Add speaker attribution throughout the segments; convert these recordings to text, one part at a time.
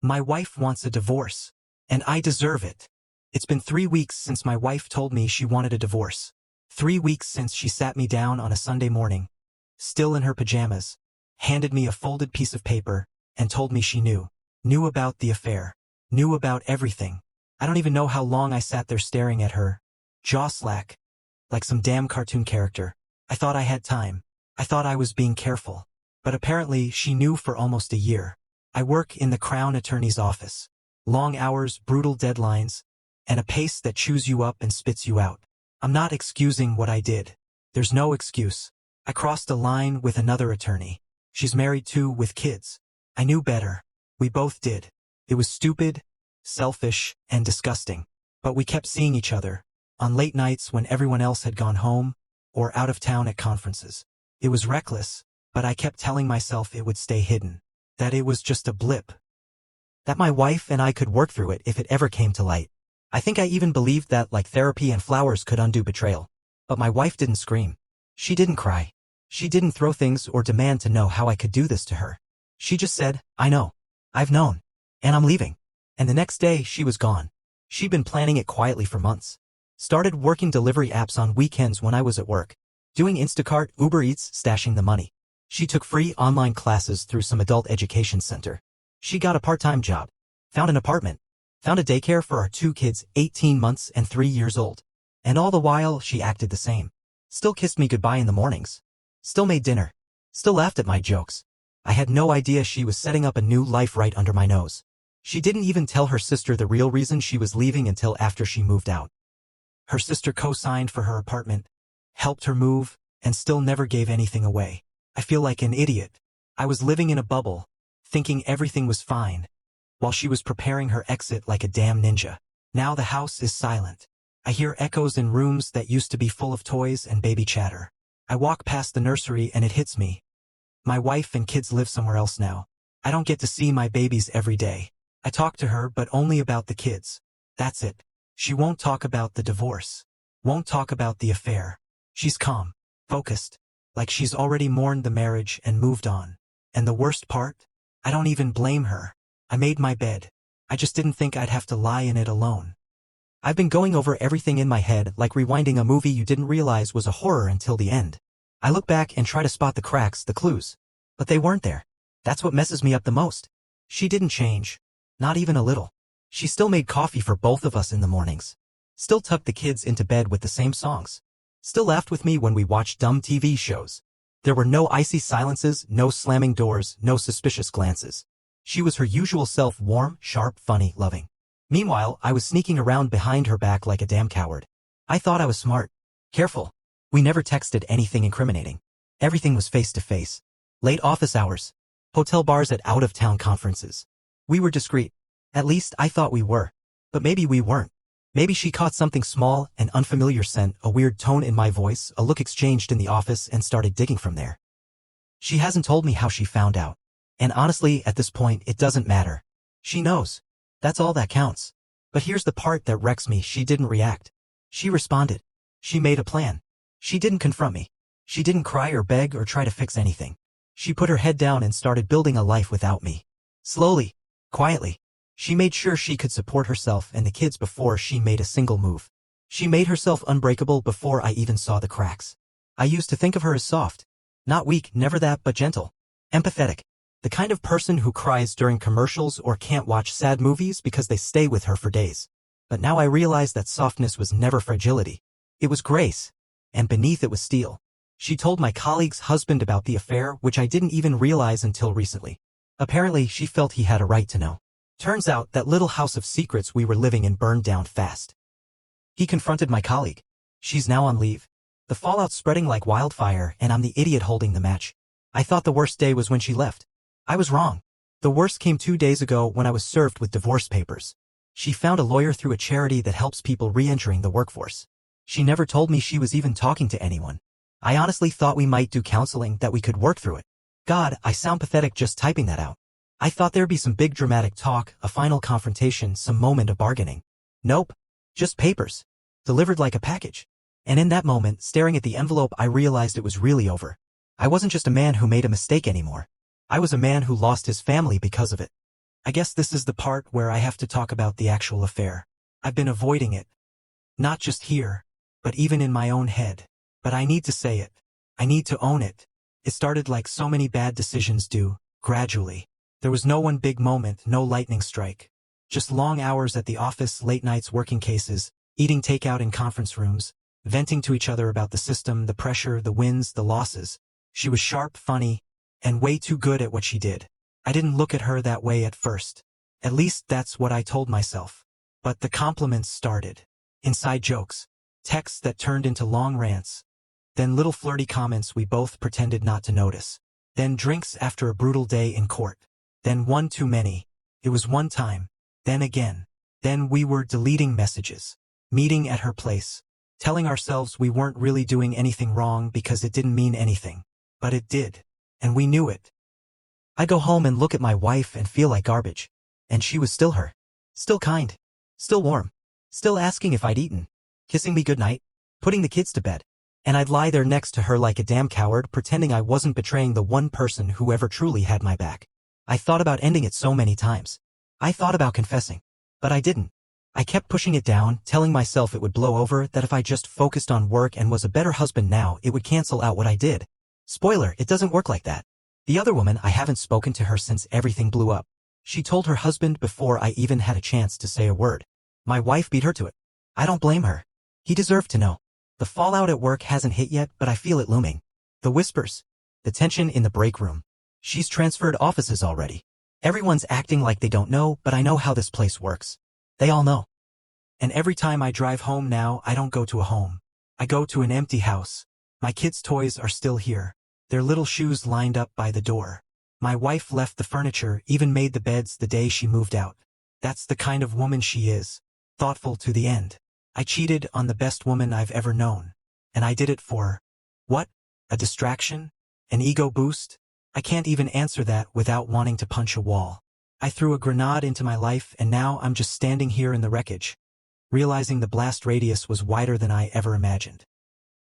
Speaker 1: My wife wants a divorce. And I deserve it. It's been 3 weeks since my wife told me she wanted a divorce. 3 weeks since she sat me down on a Sunday morning, still in her pajamas, handed me a folded piece of paper, and told me she knew about the affair, knew about everything. I don't even know how long I sat there staring at her, jaw slack, like some damn cartoon character. I thought I had time. I thought I was being careful. But apparently she knew for almost a year. I work in the Crown Attorney's office. Long hours, brutal deadlines, and a pace that chews you up and spits you out. I'm not excusing what I did. There's no excuse. I crossed a line with another attorney. She's married too, with kids. I knew better. We both did. It was stupid, selfish, and disgusting. But we kept seeing each other, on late nights when everyone else had gone home, or out of town at conferences. It was reckless, but I kept telling myself it would stay hidden. That it was just a blip. That my wife and I could work through it if it ever came to light. I think I even believed that, like therapy and flowers, could undo betrayal. But my wife didn't scream. She didn't cry. She didn't throw things or demand to know how I could do this to her. She just said, I know. I've known. And I'm leaving. And the next day, she was gone. She'd been planning it quietly for months. Started working delivery apps on weekends when I was at work. Doing Instacart, Uber Eats, stashing the money. She took free online classes through some adult education center. She got a part-time job. Found an apartment. Found a daycare for our 2 kids, 18 months and 3 years old. And all the while, she acted the same. Still kissed me goodbye in the mornings. Still made dinner. Still laughed at my jokes. I had no idea she was setting up a new life right under my nose. She didn't even tell her sister the real reason she was leaving until after she moved out. Her sister co-signed for her apartment, helped her move, and still never gave anything away. I feel like an idiot. I was living in a bubble, thinking everything was fine, while she was preparing her exit like a damn ninja. Now the house is silent. I hear echoes in rooms that used to be full of toys and baby chatter. I walk past the nursery and it hits me. My wife and kids live somewhere else now. I don't get to see my babies every day. I talk to her, but only about the kids. That's it. She won't talk about the divorce. Won't talk about the affair. She's calm, focused, like she's already mourned the marriage and moved on. And the worst part? I don't even blame her. I made my bed. I just didn't think I'd have to lie in it alone. I've been going over everything in my head like rewinding a movie you didn't realize was a horror until the end. I look back and try to spot the cracks, the clues. But they weren't there. That's what messes me up the most. She didn't change. Not even a little. She still made coffee for both of us in the mornings. Still tucked the kids into bed with the same songs. Still laughed with me when we watched dumb TV shows. There were no icy silences, no slamming doors, no suspicious glances. She was her usual self, warm, sharp, funny, loving. Meanwhile, I was sneaking around behind her back like a damn coward. I thought I was smart. Careful. We never texted anything incriminating. Everything was face-to-face. Late office hours. Hotel bars at out-of-town conferences. We were discreet. At least I thought we were. But maybe we weren't. Maybe she caught something small, an unfamiliar scent, a weird tone in my voice, a look exchanged in the office, and started digging from there. She hasn't told me how she found out. And honestly, at this point, it doesn't matter. She knows. That's all that counts. But here's the part that wrecks me. She didn't react. She responded. She made a plan. She didn't confront me. She didn't cry or beg or try to fix anything. She put her head down and started building a life without me. Slowly, quietly. She made sure she could support herself and the kids before she made a single move. She made herself unbreakable before I even saw the cracks. I used to think of her as soft. Not weak, never that, but gentle. Empathetic. The kind of person who cries during commercials or can't watch sad movies because they stay with her for days. But now I realize that softness was never fragility. It was grace. And beneath it was steel. She told my colleague's husband about the affair, which I didn't even realize until recently. Apparently, she felt he had a right to know. Turns out that little house of secrets we were living in burned down fast. He confronted my colleague. She's now on leave. The fallout spreading like wildfire, and I'm the idiot holding the match. I thought the worst day was when she left. I was wrong. The worst came 2 days ago when I was served with divorce papers. She found a lawyer through a charity that helps people re-entering the workforce. She never told me she was even talking to anyone. I honestly thought we might do counseling, that we could work through it. God, I sound pathetic just typing that out. I thought there'd be some big dramatic talk, a final confrontation, some moment of bargaining. Nope. Just papers. Delivered like a package. And in that moment, staring at the envelope, I realized it was really over. I wasn't just a man who made a mistake anymore. I was a man who lost his family because of it. I guess this is the part where I have to talk about the actual affair. I've been avoiding it. Not just here, but even in my own head. But I need to say it. I need to own it. It started like so many bad decisions do, gradually. There was no one big moment, no lightning strike. Just long hours at the office, late nights working cases, eating takeout in conference rooms, venting to each other about the system, the pressure, the wins, the losses. She was sharp, funny, and way too good at what she did. I didn't look at her that way at first. At least that's what I told myself. But the compliments started. Inside jokes. Texts that turned into long rants. Then little flirty comments we both pretended not to notice. Then drinks after a brutal day in court. Then one too many. It was one time. Then again. Then we were deleting messages. Meeting at her place. Telling ourselves we weren't really doing anything wrong because it didn't mean anything. But it did. And we knew it. I go home and look at my wife and feel like garbage. And she was still her. Still kind. Still warm. Still asking if I'd eaten. Kissing me goodnight. Putting the kids to bed. And I'd lie there next to her like a damn coward, pretending I wasn't betraying the one person who ever truly had my back. I thought about ending it so many times. I thought about confessing. But I didn't. I kept pushing it down, telling myself it would blow over, that if I just focused on work and was a better husband now, it would cancel out what I did. Spoiler, it doesn't work like that. The other woman, I haven't spoken to her since everything blew up. She told her husband before I even had a chance to say a word. My wife beat her to it. I don't blame her. He deserved to know. The fallout at work hasn't hit yet, but I feel it looming. The whispers. The tension in the break room. She's transferred offices already. Everyone's acting like they don't know, but I know how this place works. They all know. And every time I drive home now, I don't go to a home. I go to an empty house. My kids' toys are still here. Their little shoes lined up by the door. My wife left the furniture, even made the beds the day she moved out. That's the kind of woman she is. Thoughtful to the end. I cheated on the best woman I've ever known. And I did it for... what? A distraction? An ego boost? I can't even answer that without wanting to punch a wall. I threw a grenade into my life and now I'm just standing here in the wreckage, realizing the blast radius was wider than I ever imagined.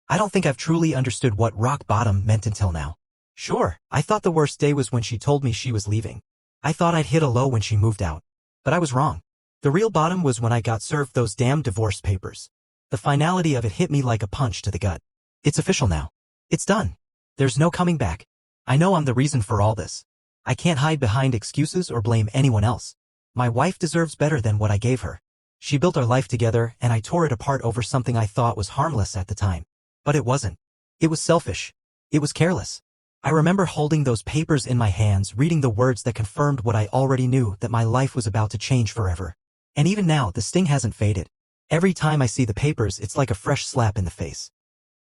Speaker 1: I don't think I've truly understood what rock bottom meant until now. Sure, I thought the worst day was when she told me she was leaving. I thought I'd hit a low when she moved out. But I was wrong. The real bottom was when I got served those damn divorce papers. The finality of it hit me like a punch to the gut. It's official now. It's done. There's no coming back. I know I'm the reason for all this. I can't hide behind excuses or blame anyone else. My wife deserves better than what I gave her. She built our life together and I tore it apart over something I thought was harmless at the time. But it wasn't. It was selfish. It was careless. I remember holding those papers in my hands, reading the words that confirmed what I already knew, that my life was about to change forever. And even now, the sting hasn't faded. Every time I see the papers, it's like a fresh slap in the face.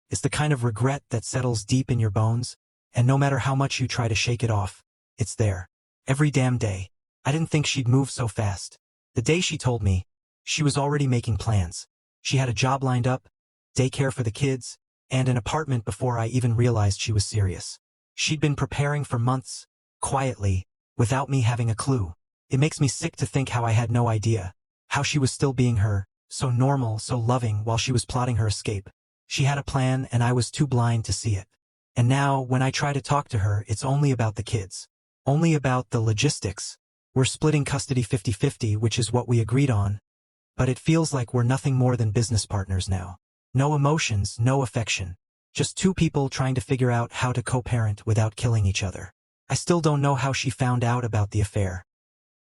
Speaker 1: It's the kind of regret that settles deep in your bones, and no matter how much you try to shake it off, it's there. Every damn day. I didn't think she'd move so fast. The day she told me, she was already making plans. She had a job lined up, daycare for the kids, and an apartment before I even realized she was serious. She'd been preparing for months, quietly, without me having a clue. It makes me sick to think how I had no idea, how she was still being her, so normal, so loving, while she was plotting her escape. She had a plan and I was too blind to see it. And now, when I try to talk to her, it's only about the kids. Only about the logistics. We're splitting custody 50-50, which is what we agreed on. But it feels like we're nothing more than business partners now. No emotions, no affection. Just two people trying to figure out how to co-parent without killing each other. I still don't know how she found out about the affair.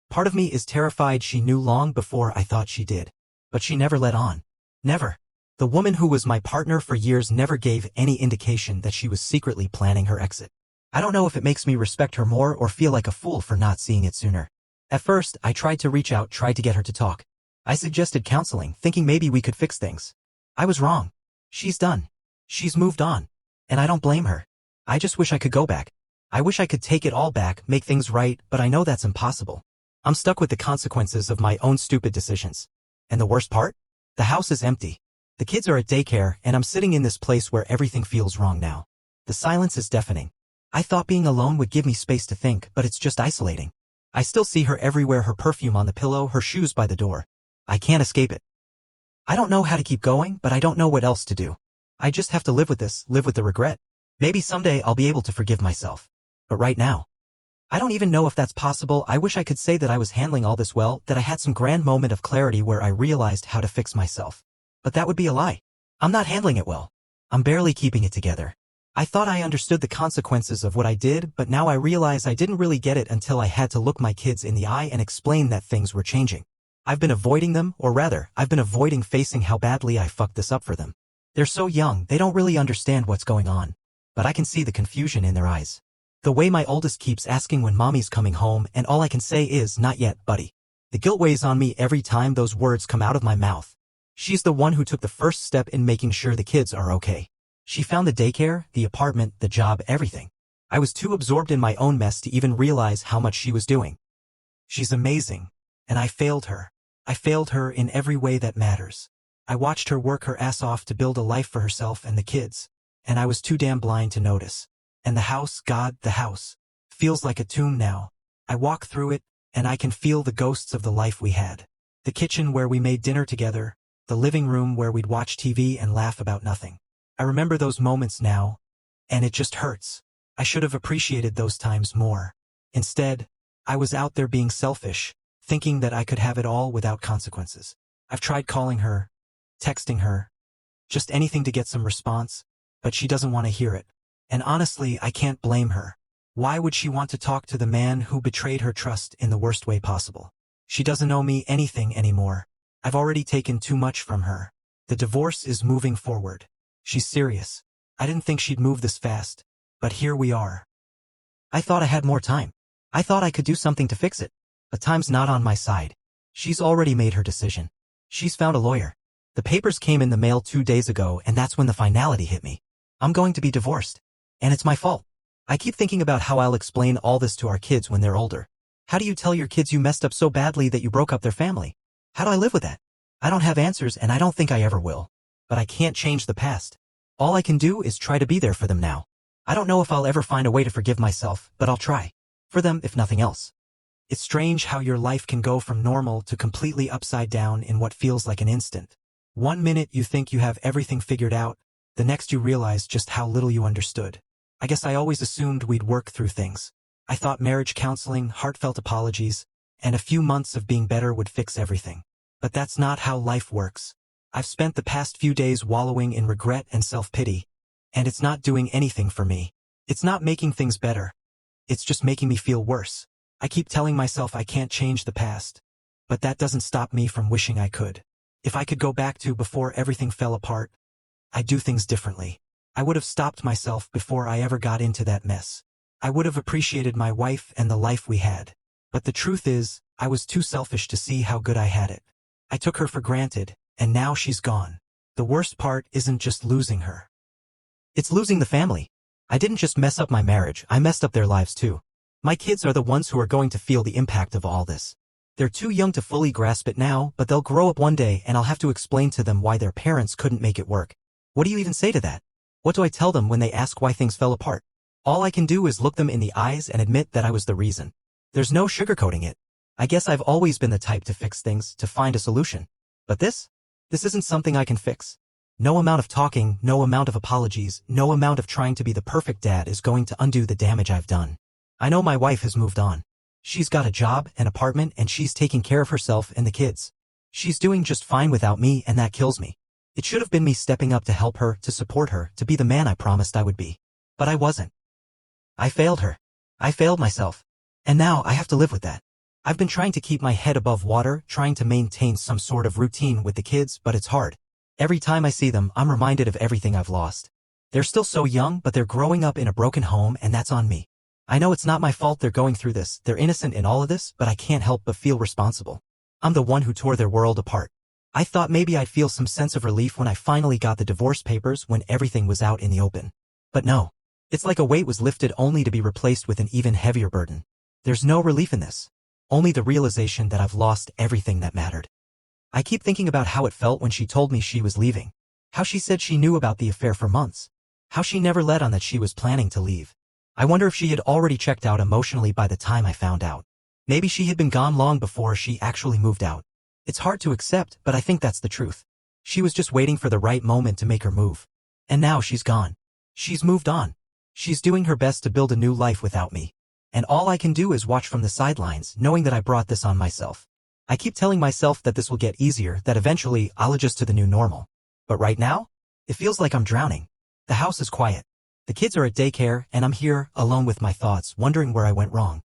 Speaker 1: Part of me is terrified she knew long before I thought she did. But she never let on. Never. The woman who was my partner for years never gave any indication that she was secretly planning her exit. I don't know if it makes me respect her more or feel like a fool for not seeing it sooner. At first, I tried to reach out, tried to get her to talk. I suggested counseling, thinking maybe we could fix things. I was wrong. She's done. She's moved on. And I don't blame her. I just wish I could go back. I wish I could take it all back, make things right, but I know that's impossible. I'm stuck with the consequences of my own stupid decisions. And the worst part? The house is empty. The kids are at daycare, and I'm sitting in this place where everything feels wrong now. The silence is deafening. I thought being alone would give me space to think, but it's just isolating. I still see her everywhere, her perfume on the pillow, her shoes by the door. I can't escape it. I don't know how to keep going, but I don't know what else to do. I just have to live with this, live with the regret. Maybe someday I'll be able to forgive myself. But right now, I don't even know if that's possible. I wish I could say that I was handling all this well, that I had some grand moment of clarity where I realized how to fix myself. But that would be a lie. I'm not handling it well. I'm barely keeping it together. I thought I understood the consequences of what I did, but now I realize I didn't really get it until I had to look my kids in the eye and explain that things were changing. I've been avoiding them, or rather, I've been avoiding facing how badly I fucked this up for them. They're so young, they don't really understand what's going on. But I can see the confusion in their eyes. The way my oldest keeps asking when mommy's coming home, and all I can say is, not yet, buddy. The guilt weighs on me every time those words come out of my mouth. She's the one who took the first step in making sure the kids are okay. She found the daycare, the apartment, the job, everything. I was too absorbed in my own mess to even realize how much she was doing. She's amazing. And I failed her. I failed her in every way that matters. I watched her work her ass off to build a life for herself and the kids. And I was too damn blind to notice. And the house, God, the house, feels like a tomb now. I walk through it, and I can feel the ghosts of the life we had. The kitchen where we made dinner together, the living room where we'd watch TV and laugh about nothing. I remember those moments now, and it just hurts. I should have appreciated those times more. Instead, I was out there being selfish, thinking that I could have it all without consequences. I've tried calling her, texting her, just anything to get some response, but she doesn't want to hear it. And honestly, I can't blame her. Why would she want to talk to the man who betrayed her trust in the worst way possible? She doesn't owe me anything anymore. I've already taken too much from her. The divorce is moving forward. She's serious. I didn't think she'd move this fast, but here we are. I thought I had more time. I thought I could do something to fix it. But time's not on my side. She's already made her decision. She's found a lawyer. The papers came in the mail 2 days ago, and that's when the finality hit me. I'm going to be divorced. And it's my fault. I keep thinking about how I'll explain all this to our kids when they're older. How do you tell your kids you messed up so badly that you broke up their family? How do I live with that? I don't have answers, and I don't think I ever will. But I can't change the past. All I can do is try to be there for them now. I don't know if I'll ever find a way to forgive myself, but I'll try. For them, if nothing else. It's strange how your life can go from normal to completely upside down in what feels like an instant. One minute you think you have everything figured out, the next you realize just how little you understood. I guess I always assumed we'd work through things. I thought marriage counseling, heartfelt apologies, and a few months of being better would fix everything. But that's not how life works. I've spent the past few days wallowing in regret and self-pity, and it's not doing anything for me. It's not making things better. It's just making me feel worse. I keep telling myself I can't change the past, but that doesn't stop me from wishing I could. If I could go back to before everything fell apart, I'd do things differently. I would have stopped myself before I ever got into that mess. I would have appreciated my wife and the life we had. But the truth is, I was too selfish to see how good I had it. I took her for granted, and now she's gone. The worst part isn't just losing her. It's losing the family. I didn't just mess up my marriage, I messed up their lives too. My kids are the ones who are going to feel the impact of all this. They're too young to fully grasp it now, but they'll grow up one day and I'll have to explain to them why their parents couldn't make it work. What do you even say to that? What do I tell them when they ask why things fell apart? All I can do is look them in the eyes and admit that I was the reason. There's no sugarcoating it. I guess I've always been the type to fix things, to find a solution. But this isn't something I can fix. No amount of talking, no amount of apologies, no amount of trying to be the perfect dad is going to undo the damage I've done. I know my wife has moved on. She's got a job, an apartment, and she's taking care of herself and the kids. She's doing just fine without me, and that kills me. It should have been me stepping up to help her, to support her, to be the man I promised I would be. But I wasn't. I failed her. I failed myself. And now I have to live with that. I've been trying to keep my head above water, trying to maintain some sort of routine with the kids, but it's hard. Every time I see them, I'm reminded of everything I've lost. They're still so young, but they're growing up in a broken home, and that's on me. I know it's not my fault they're going through this, they're innocent in all of this, but I can't help but feel responsible. I'm the one who tore their world apart. I thought maybe I'd feel some sense of relief when I finally got the divorce papers when everything was out in the open. But no. It's like a weight was lifted only to be replaced with an even heavier burden. There's no relief in this. Only the realization that I've lost everything that mattered. I keep thinking about how it felt when she told me she was leaving. How she said she knew about the affair for months. How she never let on that she was planning to leave. I wonder if she had already checked out emotionally by the time I found out. Maybe she had been gone long before she actually moved out. It's hard to accept, but I think that's the truth. She was just waiting for the right moment to make her move. And now she's gone. She's moved on. She's doing her best to build a new life without me. and all I can do is watch from the sidelines, knowing that I brought this on myself. I keep telling myself that this will get easier, that eventually I'll adjust to the new normal. But right now, it feels like I'm drowning. The house is quiet. The kids are at daycare, and I'm here, alone with my thoughts, wondering where I went wrong.